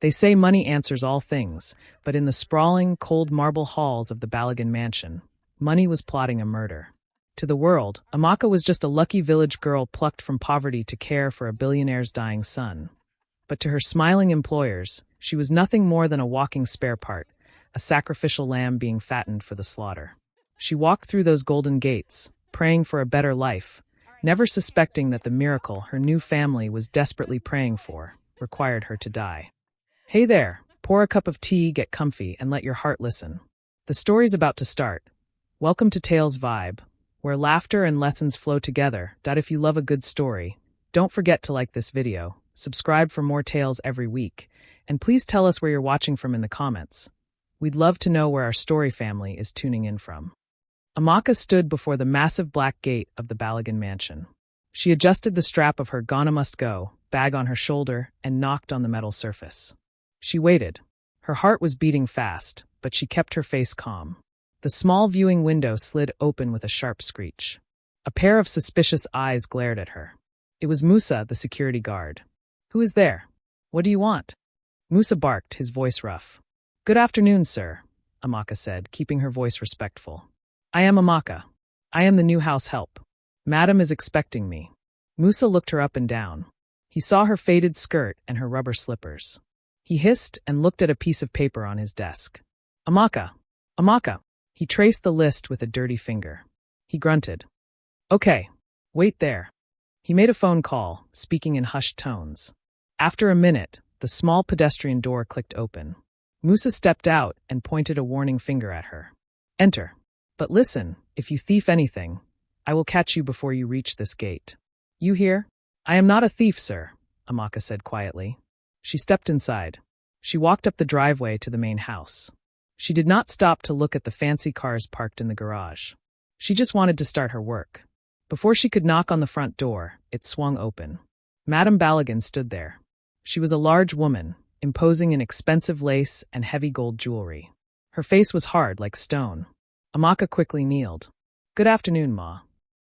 They say money answers all things, but in the sprawling, cold marble halls of the Balogun mansion, money was plotting a murder. To the world, Amaka was just a lucky village girl plucked from poverty to care for a billionaire's dying son. But to her smiling employers, she was nothing more than a walking spare part, a sacrificial lamb being fattened for the slaughter. She walked through those golden gates, praying for a better life, never suspecting that the miracle her new family was desperately praying for required her to die. Hey there, pour a cup of tea, get comfy, and let your heart listen. The story's about to start. Welcome to Tales Vibe, where laughter and lessons flow together. If you love a good story, don't forget to like this video, subscribe for more tales every week, and please tell us where you're watching from in the comments. We'd love to know where our story family is tuning in from. Amaka stood before the massive black gate of the Balogun mansion. She adjusted the strap of her Ghana Must Go bag on her shoulder and knocked on the metal surface. She waited. Her heart was beating fast, but she kept her face calm. The small viewing window slid open with a sharp screech. A pair of suspicious eyes glared at her. It was Musa, the security guard. "Who is there? What do you want?" Musa barked, his voice rough. "Good afternoon, sir," Amaka said, keeping her voice respectful. "I am Amaka. I am the new house help. Madam is expecting me." Musa looked her up and down. He saw her faded skirt and her rubber slippers. He hissed and looked at a piece of paper on his desk. "Amaka! Amaka!" He traced the list with a dirty finger. He grunted. "Okay, wait there." He made a phone call, speaking in hushed tones. After a minute, the small pedestrian door clicked open. Musa stepped out and pointed a warning finger at her. "Enter. But listen, if you thief anything, I will catch you before you reach this gate. You hear?" "I am not a thief, sir," Amaka said quietly. She stepped inside. She walked up the driveway to the main house. She did not stop to look at the fancy cars parked in the garage. She just wanted to start her work. Before she could knock on the front door, it swung open. Madame Balogun stood there. She was a large woman, imposing in expensive lace and heavy gold jewelry. Her face was hard like stone. Amaka quickly kneeled. "Good afternoon, Ma."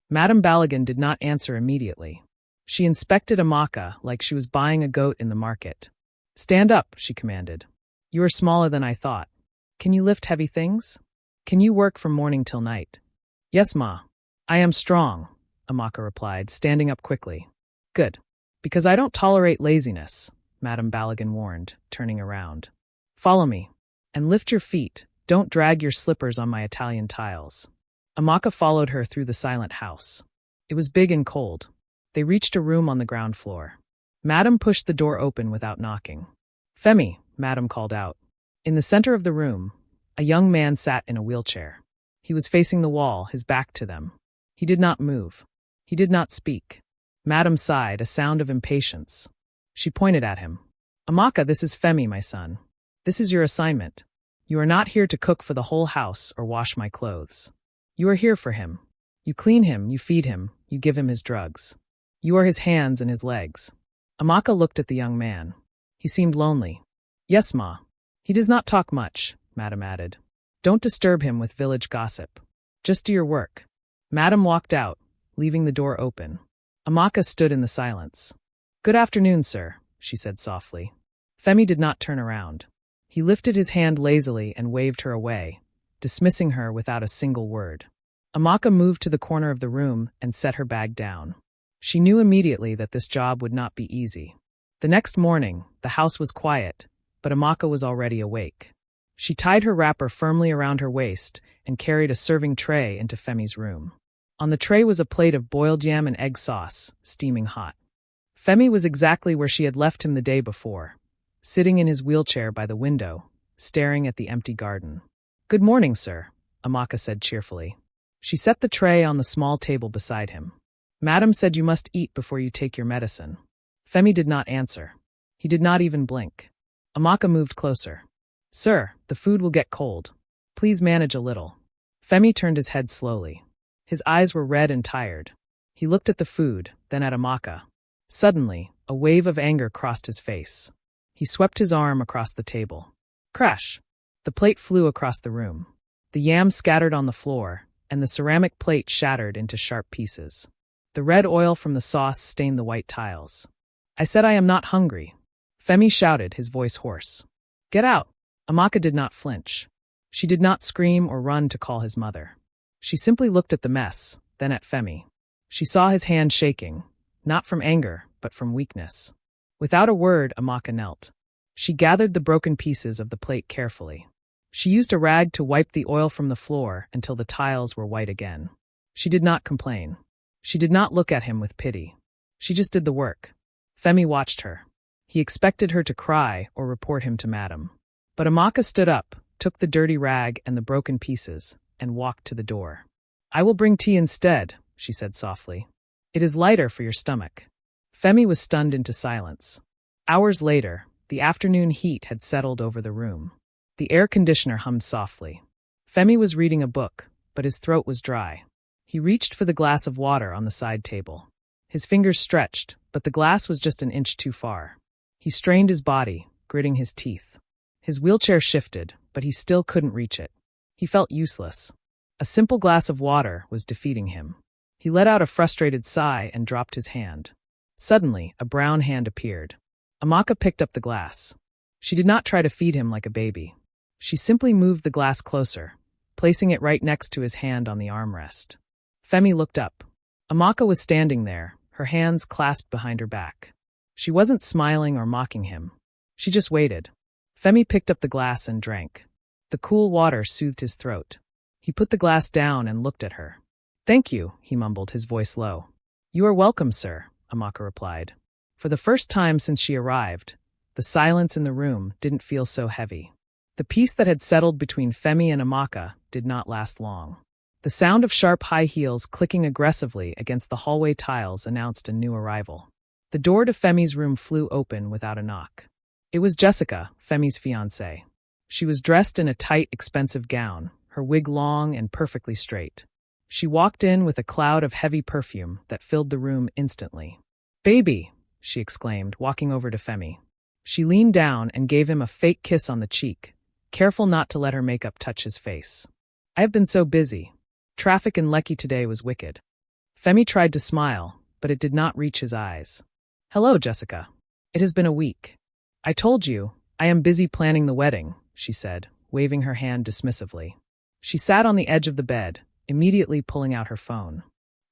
Madame Balogun did not answer immediately. She inspected Amaka like she was buying a goat in the market. "Stand up," she commanded. "You are smaller than I thought. Can you lift heavy things? Can you work from morning till night?" "Yes, Ma. I am strong," Amaka replied, standing up quickly. "Good. Because I don't tolerate laziness," Madame Balogun warned, turning around. "Follow me. And lift your feet. Don't drag your slippers on my Italian tiles." Amaka followed her through the silent house. It was big and cold. They reached a room on the ground floor. Madame pushed the door open without knocking. "Femi," Madame called out. In the center of the room, a young man sat in a wheelchair. He was facing the wall, his back to them. He did not move. He did not speak. Madame sighed, a sound of impatience. She pointed at him. "Amaka, this is Femi, my son. This is your assignment. You are not here to cook for the whole house or wash my clothes. You are here for him. You clean him, you feed him, you give him his drugs. You are his hands and his legs." Amaka looked at the young man. He seemed lonely. "Yes, Ma. He does not talk much," Madame added. "Don't disturb him with village gossip. Just do your work." Madame walked out, leaving the door open. Amaka stood in the silence. "Good afternoon, sir," she said softly. Femi did not turn around. He lifted his hand lazily and waved her away, dismissing her without a single word. Amaka moved to the corner of the room and set her bag down. She knew immediately that this job would not be easy. The next morning, the house was quiet, but Amaka was already awake. She tied her wrapper firmly around her waist and carried a serving tray into Femi's room. On the tray was a plate of boiled yam and egg sauce, steaming hot. Femi was exactly where she had left him the day before, sitting in his wheelchair by the window, staring at the empty garden. "Good morning, sir," Amaka said cheerfully. She set the tray on the small table beside him. "Madam said you must eat before you take your medicine." Femi did not answer. He did not even blink. Amaka moved closer. "Sir, the food will get cold. Please manage a little." Femi turned his head slowly. His eyes were red and tired. He looked at the food, then at Amaka. Suddenly, a wave of anger crossed his face. He swept his arm across the table. Crash! The plate flew across the room. The yam scattered on the floor, and the ceramic plate shattered into sharp pieces. The red oil from the sauce stained the white tiles. "I said I am not hungry." Femi shouted, his voice hoarse. Get out! Amaka did not flinch. She did not scream or run to call his mother. She simply looked at the mess, then at Femi. She saw his hand shaking, not from anger, but from weakness. Without a word, Amaka knelt. She gathered the broken pieces of the plate carefully. She used a rag to wipe the oil from the floor until the tiles were white again. She did not complain. She did not look at him with pity. She just did the work. Femi watched her. He expected her to cry or report him to Madam. But Amaka stood up, took the dirty rag and the broken pieces, and walked to the door. I will bring tea instead, she said softly. It is lighter for your stomach. Femi was stunned into silence. Hours later, the afternoon heat had settled over the room. The air conditioner hummed softly. Femi was reading a book, but his throat was dry. He reached for the glass of water on the side table. His fingers stretched, but the glass was just an inch too far. He strained his body, gritting his teeth. His wheelchair shifted, but he still couldn't reach it. He felt useless. A simple glass of water was defeating him. He let out a frustrated sigh and dropped his hand. Suddenly, a brown hand appeared. Amaka picked up the glass. She did not try to feed him like a baby. She simply moved the glass closer, placing it right next to his hand on the armrest. Femi looked up. Amaka was standing there, her hands clasped behind her back. She wasn't smiling or mocking him. She just waited. Femi picked up the glass and drank. The cool water soothed his throat. He put the glass down and looked at her. Thank you, he mumbled, his voice low. You are welcome, sir, Amaka replied. For the first time since she arrived, the silence in the room didn't feel so heavy. The peace that had settled between Femi and Amaka did not last long. The sound of sharp high heels clicking aggressively against the hallway tiles announced a new arrival. The door to Femi's room flew open without a knock. It was Jessica, Femi's fiancée. She was dressed in a tight, expensive gown, her wig long and perfectly straight. She walked in with a cloud of heavy perfume that filled the room instantly. Baby, she exclaimed, walking over to Femi. She leaned down and gave him a fake kiss on the cheek, careful not to let her makeup touch his face. I have been so busy. Traffic in Lekki today was wicked. Femi tried to smile, but it did not reach his eyes. Hello, Jessica. It has been a week. I told you, I am busy planning the wedding, she said, waving her hand dismissively. She sat on the edge of the bed, immediately pulling out her phone.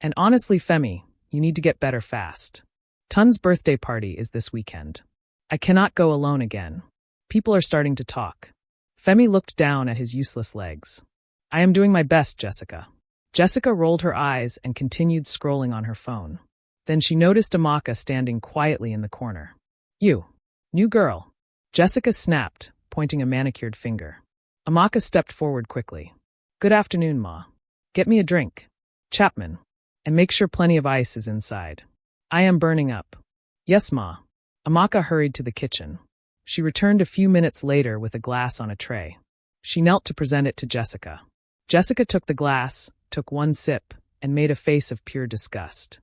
And honestly, Femi, you need to get better fast. Tun's birthday party is this weekend. I cannot go alone again. People are starting to talk. Femi looked down at his useless legs. I am doing my best, Jessica. Jessica rolled her eyes and continued scrolling on her phone. Then she noticed Amaka standing quietly in the corner. You, new girl. Jessica snapped, pointing a manicured finger. Amaka stepped forward quickly. Good afternoon, Ma. Get me a drink. Chapman. And make sure plenty of ice is inside. I am burning up. Yes, Ma. Amaka hurried to the kitchen. She returned a few minutes later with a glass on a tray. She knelt to present it to Jessica. Jessica took the glass, took one sip, and made a face of pure disgust.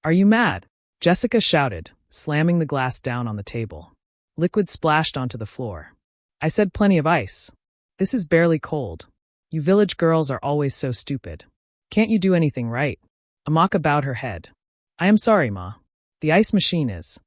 Are you mad? Jessica shouted, slamming the glass down on the table. Liquid splashed onto the floor. I said plenty of ice. This is barely cold. You village girls are always so stupid. Can't you do anything right? Amaka bowed her head. I am sorry, Ma. The ice machine is.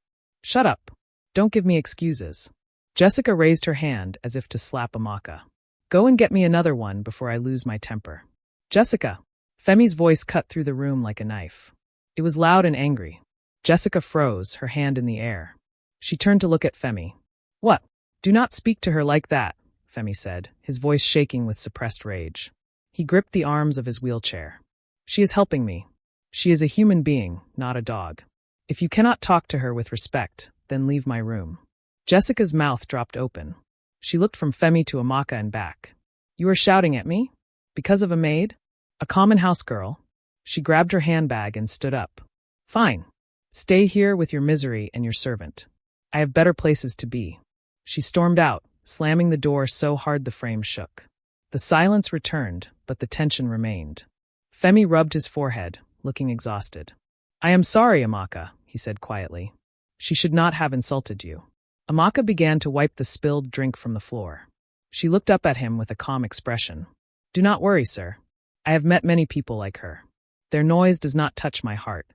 Shut up. Don't give me excuses. Jessica raised her hand as if to slap Amaka. Go and get me another one before I lose my temper. Jessica. Femi's voice cut through the room like a knife. It was loud and angry. Jessica froze, her hand in the air. She turned to look at Femi. What? Do not speak to her like that, Femi said, his voice shaking with suppressed rage. He gripped the arms of his wheelchair. She is helping me. She is a human being, not a dog. If you cannot talk to her with respect, then leave my room. Jessica's mouth dropped open. She looked from Femi to Amaka and back. You are shouting at me? Because of a maid? A common house girl? She grabbed her handbag and stood up. Fine. Stay here with your misery and your servant. I have better places to be. She stormed out, slamming the door so hard the frame shook. The silence returned, but the tension remained. Femi rubbed his forehead, looking exhausted. I am sorry, Amaka, he said quietly. She should not have insulted you. Amaka began to wipe the spilled drink from the floor. She looked up at him with a calm expression. Do not worry, sir. I have met many people like her. Their noise does not touch my heart.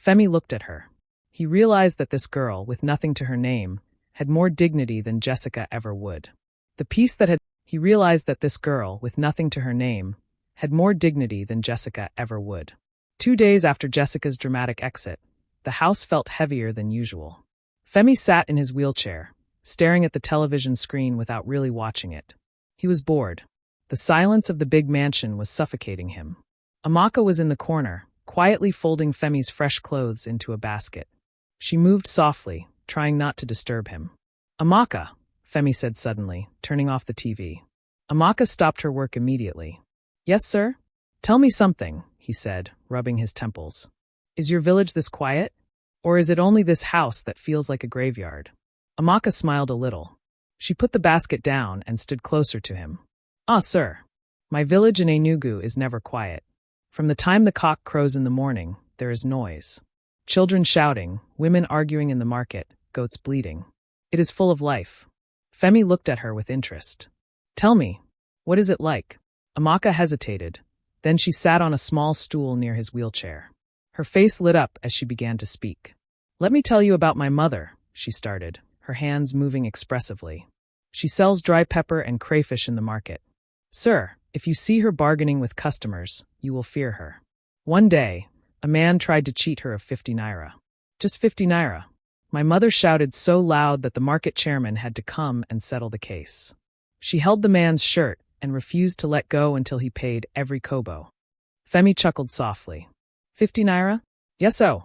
Femi looked at her. He realized that this girl, with nothing to her name, had more dignity than Jessica ever would. The piece that had he realized that this girl, with nothing to her name, had more dignity than Jessica ever would. 2 days after Jessica's dramatic exit, the house felt heavier than usual. Femi sat in his wheelchair, staring at the television screen without really watching it. He was bored. The silence of the big mansion was suffocating him. Amaka was in the corner, quietly folding Femi's fresh clothes into a basket. She moved softly, trying not to disturb him. "Amaka," Femi said suddenly, turning off the TV. Amaka stopped her work immediately. "Yes, sir?" "Tell me something," he said, rubbing his temples. "Is your village this quiet? Or is it only this house that feels like a graveyard?" Amaka smiled a little. She put the basket down and stood closer to him. "Ah, sir. My village in Enugu is never quiet. From the time the cock crows in the morning, there is noise. Children shouting, women arguing in the market, goats bleating. It is full of life." Femi looked at her with interest. "Tell me, what is it like?" Amaka hesitated. Then she sat on a small stool near his wheelchair. Her face lit up as she began to speak. "Let me tell you about my mother," she started, her hands moving expressively. "She sells dry pepper and crayfish in the market. Sir, if you see her bargaining with customers, you will fear her. One day, a man tried to cheat her of 50 naira. Just 50 naira. My mother shouted so loud that the market chairman had to come and settle the case. She held the man's shirt and refused to let go until he paid every kobo." Femi chuckled softly. 50 naira? Yes-o.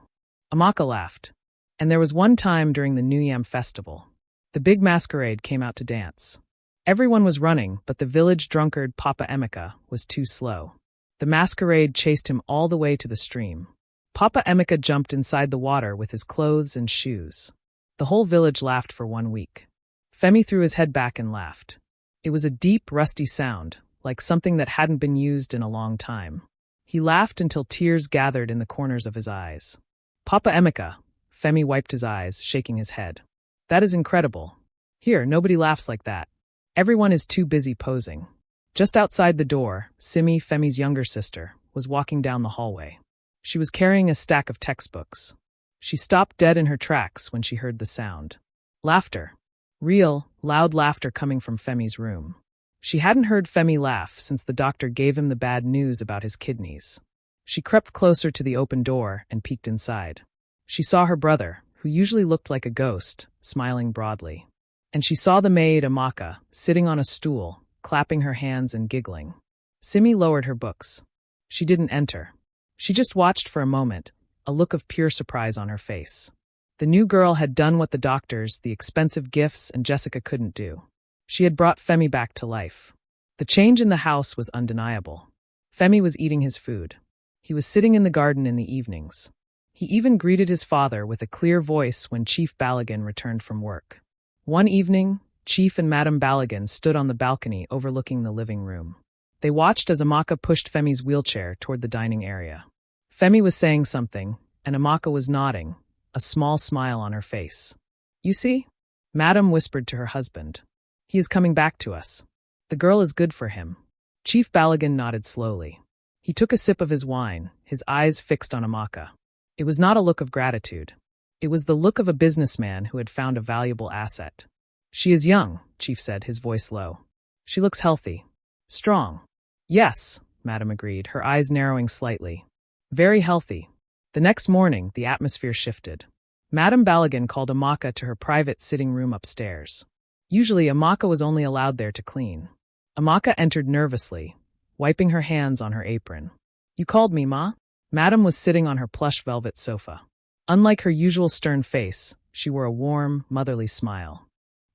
Amaka laughed. "And there was one time during the New Yam festival. The big masquerade came out to dance. Everyone was running, but the village drunkard Papa Amaka was too slow. The masquerade chased him all the way to the stream. Papa Amaka jumped inside the water with his clothes and shoes. The whole village laughed for 1 week. Femi threw his head back and laughed. It was a deep, rusty sound, like something that hadn't been used in a long time. He laughed until tears gathered in the corners of his eyes. "Papa Amaka," Femi wiped his eyes, shaking his head. "That is incredible. Here, nobody laughs like that. Everyone is too busy posing." Just outside the door, Simi, Femi's younger sister, was walking down the hallway. She was carrying a stack of textbooks. She stopped dead in her tracks when she heard the sound. Laughter. Real, loud laughter coming from Femi's room. She hadn't heard Femi laugh since the doctor gave him the bad news about his kidneys. She crept closer to the open door and peeked inside. She saw her brother, who usually looked like a ghost, smiling broadly. And she saw the maid, Amaka, sitting on a stool, clapping her hands and giggling. Simi lowered her books. She didn't enter. She just watched for a moment, a look of pure surprise on her face. The new girl had done what the doctors, the expensive gifts, and Jessica couldn't do. She had brought Femi back to life. The change in the house was undeniable. Femi was eating his food. He was sitting in the garden in the evenings. He even greeted his father with a clear voice when Chief Balagan returned from work. One evening, Chief and Madam Balagan stood on the balcony overlooking the living room. They watched as Amaka pushed Femi's wheelchair toward the dining area. Femi was saying something, and Amaka was nodding, a small smile on her face. "You see?" Madam whispered to her husband. "He is coming back to us. The girl is good for him." Chief Balagan nodded slowly. He took a sip of his wine, his eyes fixed on Amaka. It was not a look of gratitude. It was the look of a businessman who had found a valuable asset. "She is young," Chief said, his voice low. "She looks healthy. Strong." "Yes," Madam agreed, her eyes narrowing slightly. "Very healthy." The next morning, the atmosphere shifted. Madam Balagan called Amaka to her private sitting room upstairs. Usually, Amaka was only allowed there to clean. Amaka entered nervously, wiping her hands on her apron. "You called me, Ma?" Madam was sitting on her plush velvet sofa. Unlike her usual stern face, she wore a warm, motherly smile.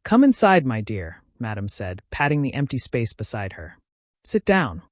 "Come inside, my dear," Madam said, patting the empty space beside her. "Sit down."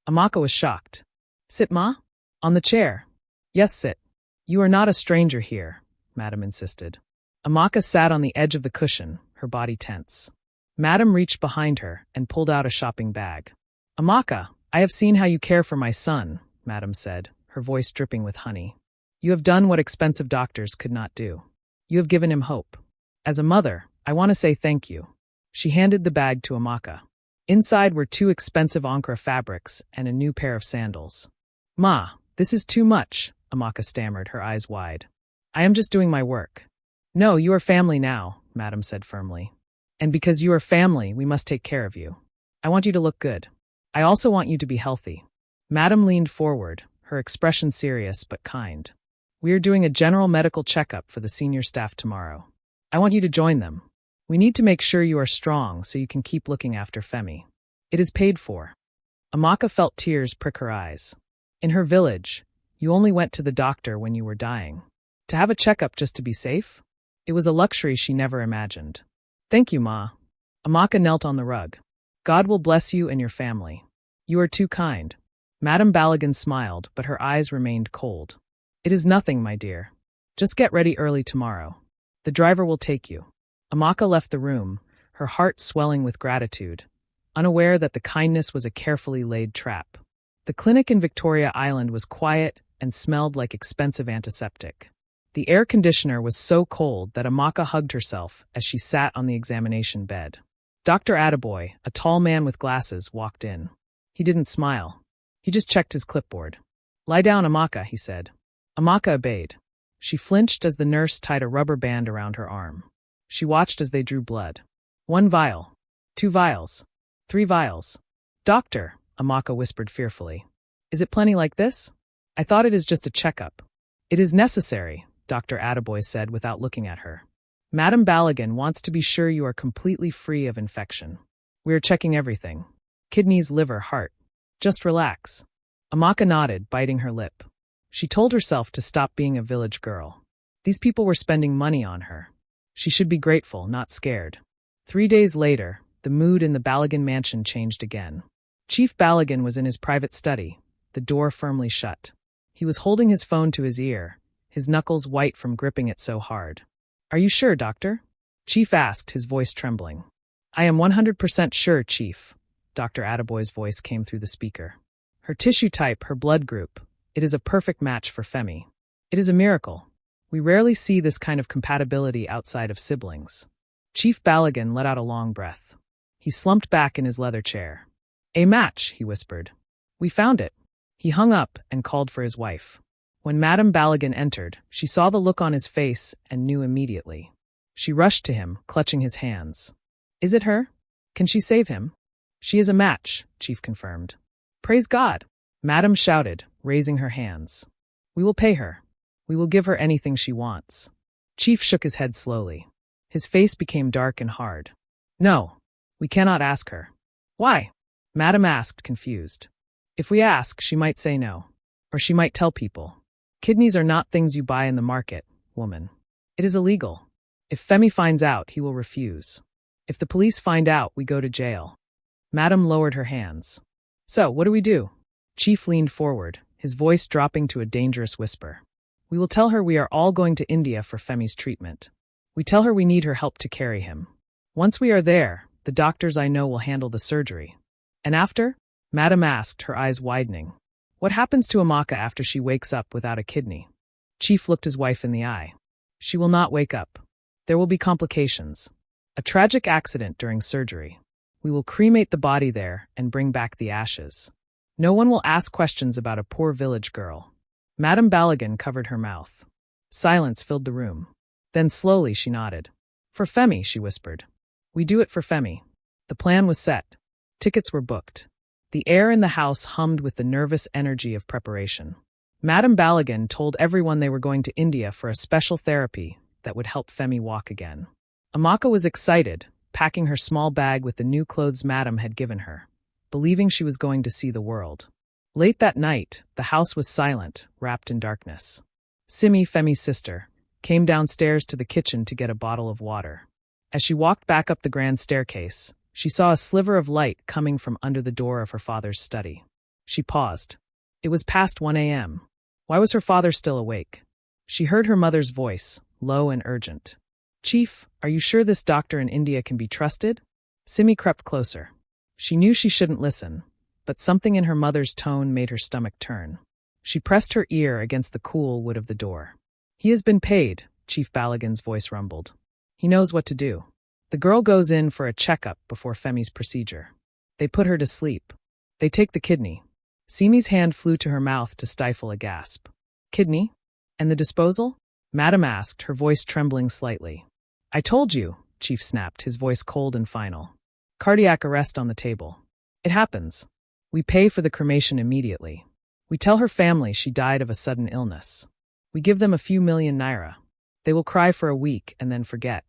Amaka was shocked. "Sit, Ma?" "On the chair." "Yes, sit." "You are not a stranger here," Madam insisted. Amaka sat on the edge of the cushion, her body tense. Madam reached behind her and pulled out a shopping bag. "Amaka, I have seen how you care for my son," Madam said, her voice dripping with honey. "You have done what expensive doctors could not do. You have given him hope. As a mother, I want to say thank you." She handed the bag to Amaka. Inside were 2 expensive Ankara fabrics and a new pair of sandals. "Ma, this is too much," Amaka stammered, her eyes wide. "I am just doing my work." "No, you are family now," Madam said firmly. And because you are family, we must take care of you. I want you to look good. I also want you to be healthy. Madam leaned forward, her expression serious but kind. We are doing a general medical checkup for the senior staff tomorrow. I want you to join them. We need to make sure you are strong so you can keep looking after Femi. It is paid for. Amaka felt tears prick her eyes. In her village, you only went to the doctor when you were dying. To have a checkup just to be safe? It was a luxury she never imagined. Thank you, Ma. Amaka knelt on the rug. God will bless you and your family. You are too kind. Madame Balogun smiled, but her eyes remained cold. It is nothing, my dear. Just get ready early tomorrow. The driver will take you. Amaka left the room, her heart swelling with gratitude, unaware that the kindness was a carefully laid trap. The clinic in Victoria Island was quiet and smelled like expensive antiseptic. The air conditioner was so cold that Amaka hugged herself as she sat on the examination bed. Dr. Attaboy, a tall man with glasses, walked in. He didn't smile. He just checked his clipboard. Lie down, Amaka, he said. Amaka obeyed. She flinched as the nurse tied a rubber band around her arm. She watched as they drew blood. 1 vial. 2 vials. 3 vials. Doctor, Amaka whispered fearfully. Is it plenty like this? I thought it is just a checkup. It is necessary, Dr. Attaboy said without looking at her. Madame Balogun wants to be sure you are completely free of infection. We are checking everything. Kidneys, liver, heart. Just relax. Amaka nodded, biting her lip. She told herself to stop being a village girl. These people were spending money on her. She should be grateful, not scared. 3 days later, the mood in the Balogun mansion changed again. Chief Balogun was in his private study, the door firmly shut. He was holding his phone to his ear, his knuckles white from gripping it so hard. Are you sure, Doctor? Chief asked, his voice trembling. I am 100% sure, Chief. Dr. Attaboy's voice came through the speaker. Her tissue type, her blood group. It is a perfect match for Femi. It is a miracle. We rarely see this kind of compatibility outside of siblings. Chief Balogun let out a long breath. He slumped back in his leather chair. A match, he whispered. We found it. He hung up and called for his wife. When Madame Balogun entered, she saw the look on his face and knew immediately. She rushed to him, clutching his hands. Is it her? Can she save him? She is a match, Chief confirmed. Praise God! Madame shouted, raising her hands. We will pay her. We will give her anything she wants. Chief shook his head slowly. His face became dark and hard. No, we cannot ask her. Why? Madame asked, confused. If we ask, she might say no. Or she might tell people. Kidneys are not things you buy in the market, woman. It is illegal. If Femi finds out, he will refuse. If the police find out, we go to jail. Madame lowered her hands. So, what do we do? Chief leaned forward, his voice dropping to a dangerous whisper. We will tell her we are all going to India for Femi's treatment. We tell her we need her help to carry him. Once we are there, the doctors I know will handle the surgery. And after? Madame asked, her eyes widening. What happens to Amaka after she wakes up without a kidney? Chief looked his wife in the eye. She will not wake up. There will be complications. A tragic accident during surgery. We will cremate the body there and bring back the ashes. No one will ask questions about a poor village girl. Madame Balogun covered her mouth. Silence filled the room. Then slowly she nodded. For Femi, she whispered. We do it for Femi. The plan was set. Tickets were booked. The air in the house hummed with the nervous energy of preparation. Madame Balogun told everyone they were going to India for a special therapy that would help Femi walk again. Amaka was excited, packing her small bag with the new clothes Madame had given her, believing she was going to see the world. Late that night, the house was silent, wrapped in darkness. Simi, Femi's sister, came downstairs to the kitchen to get a bottle of water. As she walked back up the grand staircase, she saw a sliver of light coming from under the door of her father's study. She paused. It was past 1 a.m. Why was her father still awake? She heard her mother's voice, low and urgent. Chief, are you sure this doctor in India can be trusted? Simi crept closer. She knew she shouldn't listen, but something in her mother's tone made her stomach turn. She pressed her ear against the cool wood of the door. He has been paid, Chief Balogun's voice rumbled. He knows what to do. The girl goes in for a checkup before Femi's procedure. They put her to sleep. They take the kidney. Simi's hand flew to her mouth to stifle a gasp. Kidney? And the disposal? Madame asked, her voice trembling slightly. I told you, Chief snapped, his voice cold and final. Cardiac arrest on the table. It happens. We pay for the cremation immediately. We tell her family she died of a sudden illness. We give them a few million naira. They will cry for a week and then forget.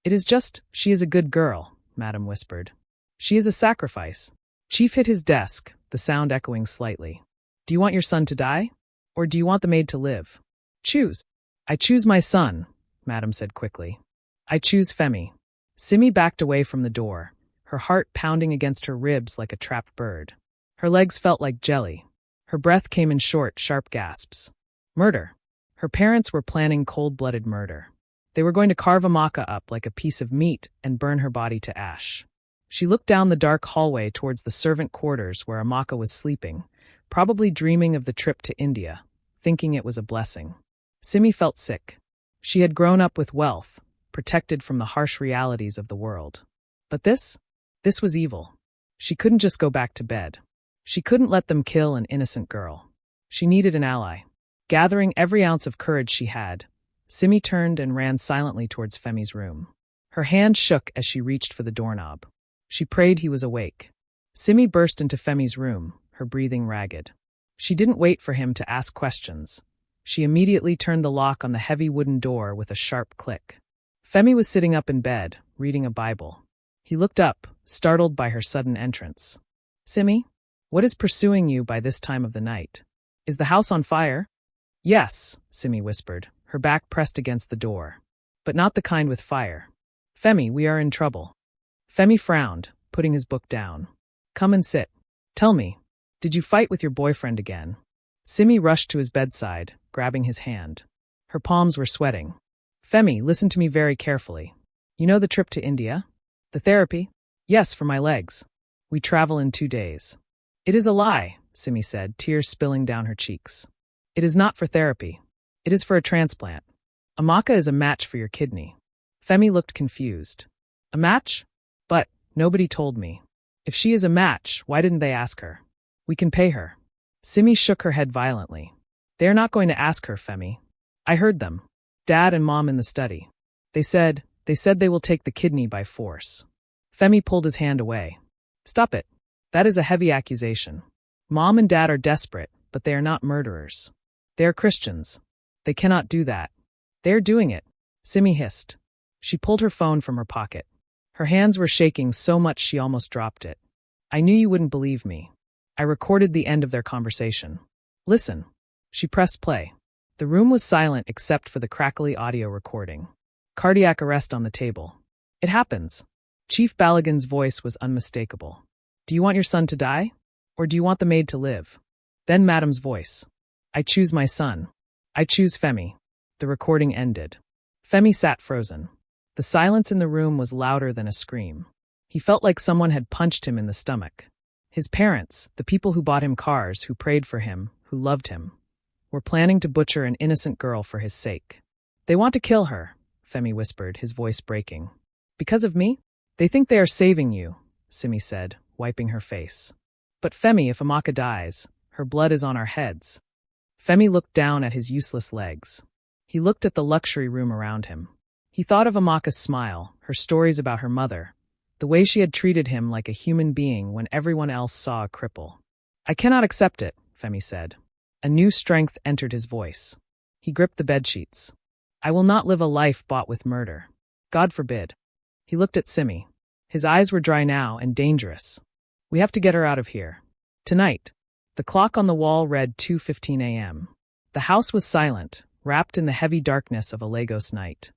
It is just, she is a good girl, Madam whispered. She is a sacrifice. Chief hit his desk, the sound echoing slightly. Do you want your son to die? Or do you want the maid to live? Choose. I choose my son, Madam said quickly. I choose Femi. Simi backed away from the door, her heart pounding against her ribs like a trapped bird. Her legs felt like jelly. Her breath came in short, sharp gasps. Murder. Her parents were planning cold-blooded murder. They were going to carve Amaka up like a piece of meat and burn her body to ash. She looked down the dark hallway towards the servant quarters where Amaka was sleeping, probably dreaming of the trip to India, thinking it was a blessing. Simi felt sick. She had grown up with wealth, protected from the harsh realities of the world. But this was evil. She couldn't just go back to bed. She couldn't let them kill an innocent girl. She needed an ally. Gathering every ounce of courage she had, Simi turned and ran silently towards Femi's room. Her hand shook as she reached for the doorknob. She prayed he was awake. Simi burst into Femi's room, her breathing ragged. She didn't wait for him to ask questions. She immediately turned the lock on the heavy wooden door with a sharp click. Femi was sitting up in bed, reading a Bible. He looked up, startled by her sudden entrance. Simi, what is pursuing you by this time of the night? Is the house on fire? Yes, Simi whispered, her back pressed against the door. But not the kind with fire. Femi, we are in trouble. Femi frowned, putting his book down. Come and sit. Tell me, did you fight with your boyfriend again? Simi rushed to his bedside, grabbing his hand. Her palms were sweating. Femi, listen to me very carefully. You know the trip to India? The therapy? Yes, for my legs. We travel in 2 days. It is a lie, Simi said, tears spilling down her cheeks. It is not for therapy. It is for a transplant. Amaka is a match for your kidney. Femi looked confused. A match? But nobody told me. If she is a match, why didn't they ask her? We can pay her. Simi shook her head violently. They are not going to ask her, Femi. I heard them. Dad and Mom in the study. They said they will take the kidney by force. Femi pulled his hand away. Stop it. That is a heavy accusation. Mom and Dad are desperate, but they are not murderers. They are Christians. They cannot do that. They are doing it, Simi hissed. She pulled her phone from her pocket. Her hands were shaking so much she almost dropped it. I knew you wouldn't believe me. I recorded the end of their conversation. Listen. She pressed play. The room was silent except for the crackly audio recording. Cardiac arrest on the table. It happens. Chief Balagan's voice was unmistakable. Do you want your son to die? Or do you want the maid to live? Then Madam's voice. I choose my son. I choose Femi. The recording ended. Femi sat frozen. The silence in the room was louder than a scream. He felt like someone had punched him in the stomach. His parents, the people who bought him cars, who prayed for him, who loved him, were planning to butcher an innocent girl for his sake. They want to kill her, Femi whispered, his voice breaking. Because of me? They think they are saving you, Simi said, wiping her face. But Femi, if Amaka dies, her blood is on our heads. Femi looked down at his useless legs. He looked at the luxury room around him. He thought of Amaka's smile, her stories about her mother, the way she had treated him like a human being when everyone else saw a cripple. I cannot accept it, Femi said. A new strength entered his voice. He gripped the bedsheets. I will not live a life bought with murder. God forbid. He looked at Simi. His eyes were dry now and dangerous. We have to get her out of here. Tonight. The clock on the wall read 2:15 a.m. The house was silent, wrapped in the heavy darkness of a Lagos night.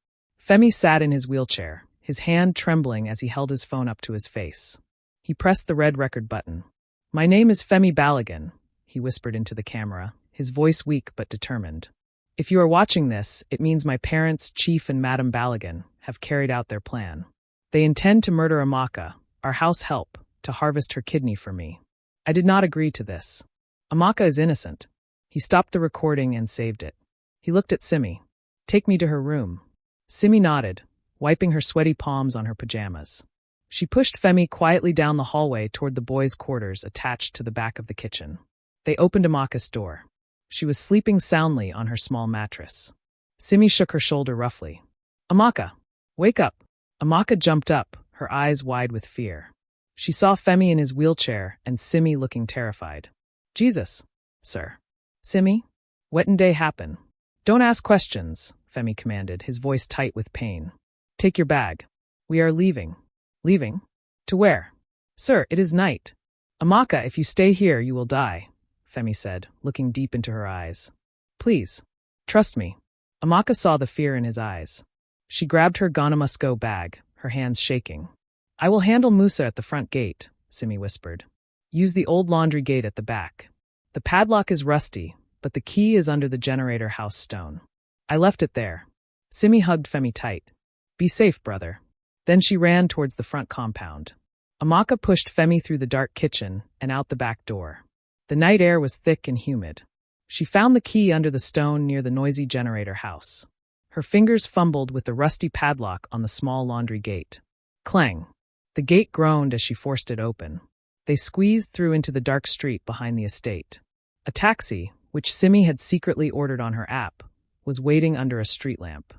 Femi sat in his wheelchair, his hand trembling as he held his phone up to his face. He pressed the red record button. My name is Femi Balagan, he whispered into the camera, his voice weak but determined. If you are watching this, it means my parents, Chief and Madam Balagan, have carried out their plan. They intend to murder Amaka, our house help, to harvest her kidney for me. I did not agree to this. Amaka is innocent. He stopped the recording and saved it. He looked at Simi. Take me to her room. Simi nodded, wiping her sweaty palms on her pajamas. She pushed Femi quietly down the hallway toward the boys' quarters attached to the back of the kitchen. They opened Amaka's door. She was sleeping soundly on her small mattress. Simi shook her shoulder roughly. Amaka, Wake up. Amaka jumped up, her eyes wide with fear. She saw Femi in his wheelchair and Simi looking terrified. Jesus, sir. Simi? What day happen? Don't ask questions, Femi commanded, his voice tight with pain. Take your bag. We are leaving. Leaving? To where? Sir, it is night. Amaka, if you stay here, you will die, Femi said, looking deep into her eyes. Please. Trust me. Amaka saw the fear in his eyes. She grabbed her gonna-must-go bag, her hands shaking. I will handle Musa at the front gate, Simi whispered. Use the old laundry gate at the back. The padlock is rusty, but the key is under the generator house stone. I left it there. Simi hugged Femi tight. Be safe, brother. Then she ran towards the front compound. Amaka pushed Femi through the dark kitchen and out the back door. The night air was thick and humid. She found the key under the stone near the noisy generator house. Her fingers fumbled with the rusty padlock on the small laundry gate. Clang. The gate groaned as she forced it open. They squeezed through into the dark street behind the estate. A taxi, which Simi had secretly ordered on her app, was waiting under a street lamp.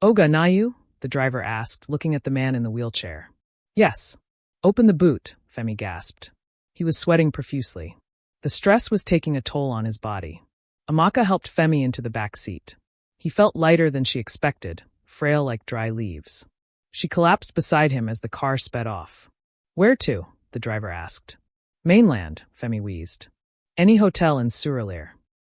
Oga Nayu? The driver asked, looking at the man in the wheelchair. Yes. Open the boot, Femi gasped. He was sweating profusely. The stress was taking a toll on his body. Amaka helped Femi into the back seat. He felt lighter than she expected, frail like dry leaves. She collapsed beside him as the car sped off. Where to? The driver asked. Mainland, Femi wheezed. Any hotel in Surulere.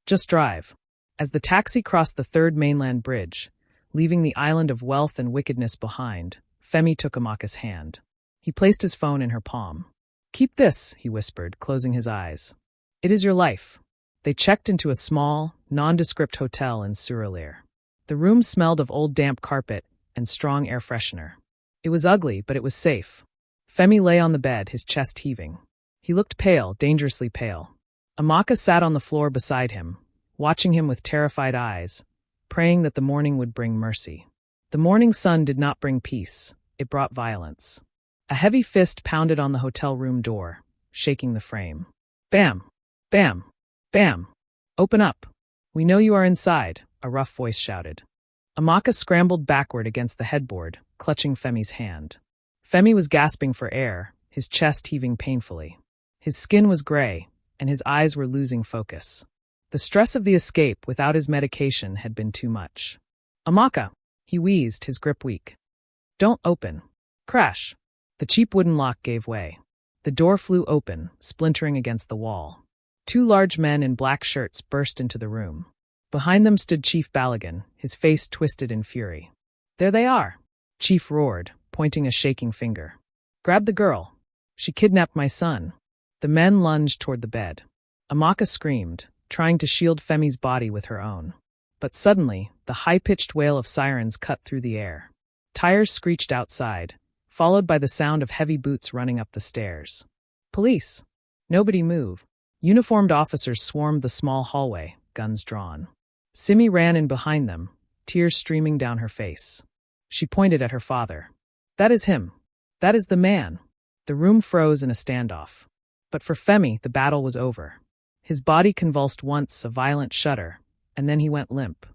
Just drive. As the taxi crossed the third mainland bridge, leaving the island of wealth and wickedness behind, Femi took Amaka's hand. He placed his phone in her palm. Keep this, he whispered, closing his eyes. It is your life. They checked into a small, nondescript hotel in Surulere. The room smelled of old damp carpet and strong air freshener. It was ugly, but it was safe. Femi lay on the bed, his chest heaving. He looked pale, dangerously pale. Amaka sat on the floor beside him, watching him with terrified eyes, praying that the morning would bring mercy. The morning sun did not bring peace. It brought violence. A heavy fist pounded on the hotel room door, shaking the frame. Bam! Bam! Bam! Open up! We know you are inside, a rough voice shouted. Amaka scrambled backward against the headboard, clutching Femi's hand. Femi was gasping for air, his chest heaving painfully. His skin was gray, and his eyes were losing focus. The stress of the escape without his medication had been too much. Amaka! He wheezed, his grip weak. Don't open. Crash! The cheap wooden lock gave way. The door flew open, splintering against the wall. Two large men in black shirts burst into the room. Behind them stood Chief Balagan, his face twisted in fury. There they are! Chief roared, pointing a shaking finger. Grab the girl. She kidnapped my son. The men lunged toward the bed. Amaka screamed, trying to shield Femi's body with her own. But suddenly, the high-pitched wail of sirens cut through the air. Tires screeched outside, followed by the sound of heavy boots running up the stairs. Police! Nobody moved. Uniformed officers swarmed the small hallway, guns drawn. Simi ran in behind them, tears streaming down her face. She pointed at her father. That is him. That is the man. The room froze in a standoff. But for Femi, the battle was over. His body convulsed once, a violent shudder, and then he went limp.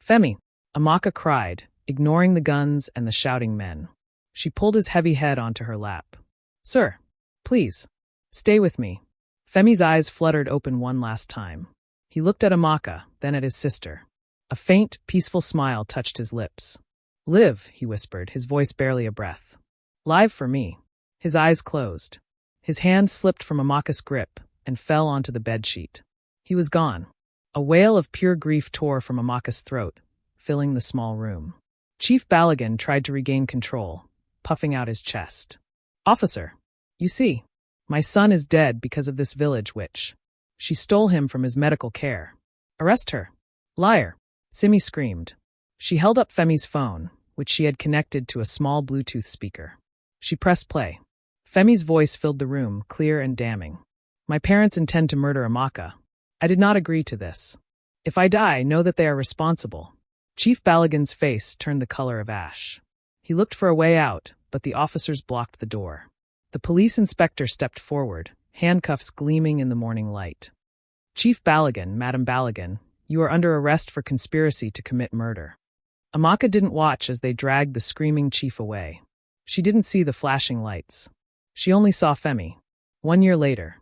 Femi! Amaka cried, ignoring the guns and the shouting men. She pulled his heavy head onto her lap. Sir, please, stay with me. Femi's eyes fluttered open one last time. He looked at Amaka, then at his sister. A faint, peaceful smile touched his lips. Live, he whispered, his voice barely a breath. Live for me. His eyes closed. His hand slipped from Amaka's grip and fell onto the bedsheet. He was gone. A wail of pure grief tore from Amaka's throat, filling the small room. Chief Balagan tried to regain control, puffing out his chest. Officer, you see, my son is dead because of this village witch. She stole him from his medical care. Arrest her. Liar. Simi screamed. She held up Femi's phone, which she had connected to a small Bluetooth speaker. She pressed play. Femi's voice filled the room, clear and damning. My parents intend to murder Amaka. I did not agree to this. If I die, know that they are responsible. Chief Balagan's face turned the color of ash. He looked for a way out, but the officers blocked the door. The police inspector stepped forward, handcuffs gleaming in the morning light. Chief Balagan, Madam Balagan, you are under arrest for conspiracy to commit murder. Amaka didn't watch as they dragged the screaming chief away. She didn't see the flashing lights. She only saw Femi. 1 year later,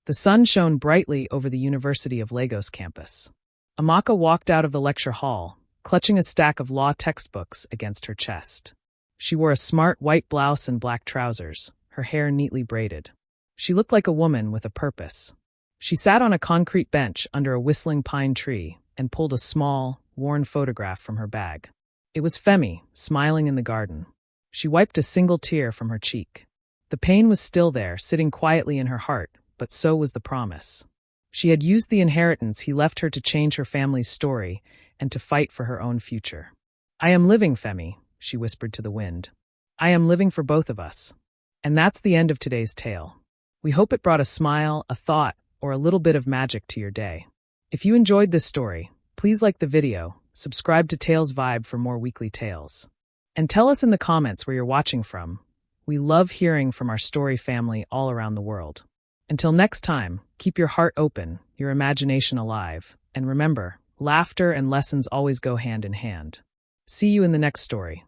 the sun shone brightly over the University of Lagos campus. Amaka walked out of the lecture hall, clutching a stack of law textbooks against her chest. She wore a smart white blouse and black trousers, her hair neatly braided. She looked like a woman with a purpose. She sat on a concrete bench under a whistling pine tree and pulled a small, worn photograph from her bag. It was Femi, smiling in the garden. She wiped a single tear from her cheek. The pain was still there, sitting quietly in her heart, but so was the promise. She had used the inheritance he left her to change her family's story and to fight for her own future. "I am living, Femi," she whispered to the wind. "I am living for both of us." And that's the end of today's tale. We hope it brought a smile, a thought, or a little bit of magic to your day. If you enjoyed this story, please like the video, subscribe to Tales Vibe for more weekly tales. And tell us in the comments where you're watching from. We love hearing from our story family all around the world. Until next time, keep your heart open, your imagination alive, and remember, laughter and lessons always go hand in hand. See you in the next story.